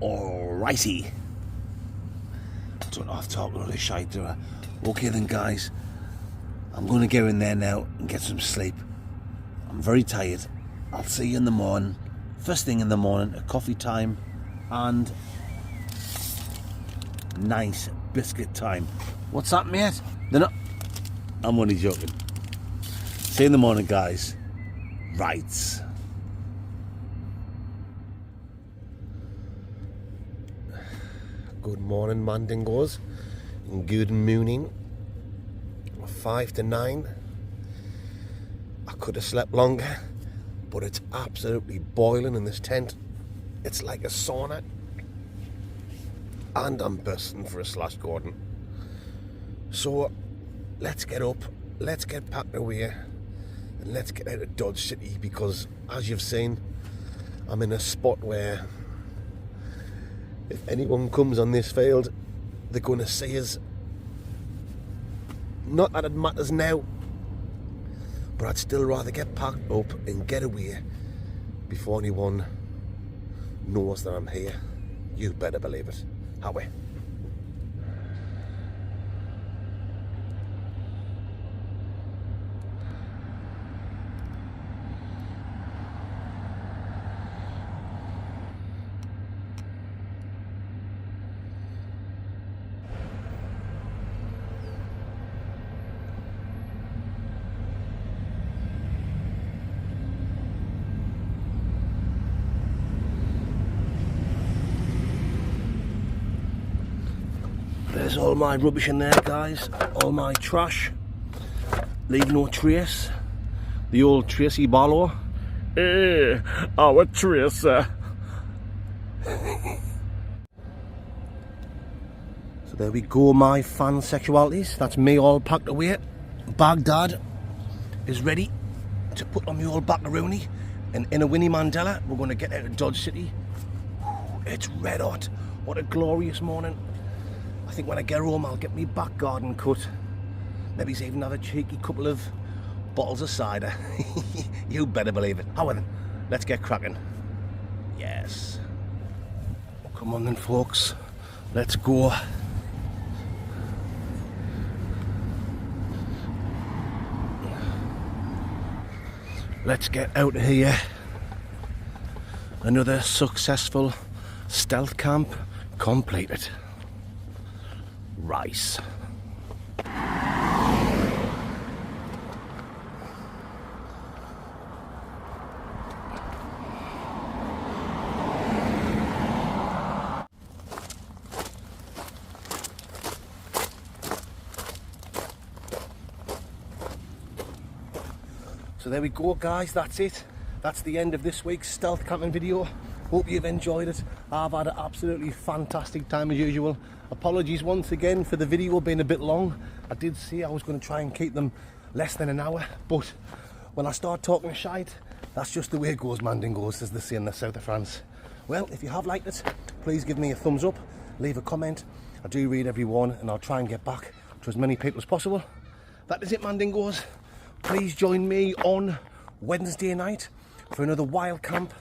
Alrighty. Don't know if I'm talking all this shite, do I? Okay then, guys, I'm going to go in there now and get some sleep. I'm very tired. I'll see you in the morning, first thing in the morning at coffee time and nice biscuit time. What's that, mate? They're not... I'm only joking. See you in the morning, guys. Right. Good morning, mandingos, and good morning. 5 to 9. I could have slept longer, but it's absolutely boiling in this tent. It's like a sauna, and I'm bursting for a slash Gordon. So let's get up, let's get packed away, and let's get out of Dodge City, because as you've seen, I'm in a spot where if anyone comes on this field, they're going to see us. Not that it matters now, but I'd still rather get packed up and get away before anyone knows that I'm here. You better believe it. Howie. There's all my rubbish in there, guys. All my trash. Leave no trace. The old Tracy Barlow. Hey, our Tracer. So there we go, my fan sexualities. That's me all packed away. Baghdad is ready to put on my old macaroni. And in a Winnie Mandela, we're going to get out of Dodge City. It's red hot. What a glorious morning. I think when I get home, I'll get me back garden cut. Maybe even have a cheeky couple of bottles of cider. You better believe it. However, then, let's get cracking. Yes. Come on then, folks. Let's go. Let's get out of here. Another successful stealth camp completed. Rice. So there we go, guys, that's it. That's the end of this week's stealth camping video. Hope you've enjoyed it. I've had an absolutely fantastic time as usual. Apologies once again for the video being a bit long. I did say I was going to try and keep them less than an hour, but when I start talking shite, that's just the way it goes, Mandingos, as they say in the south of France. Well, if you have liked it, please give me a thumbs up, leave a comment. I do read every one, and I'll try and get back to as many people as possible. That is it, Mandingos. Please join me on Wednesday night for another wild camp,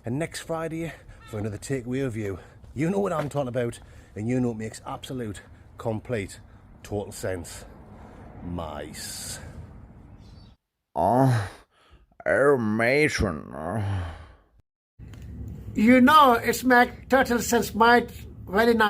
and next Friday for another takeaway review. You know what I'm talking about, and you know it makes absolute, complete, total sense. Mice. Oh, matron. You know, it's make total sense, mate. Very nice.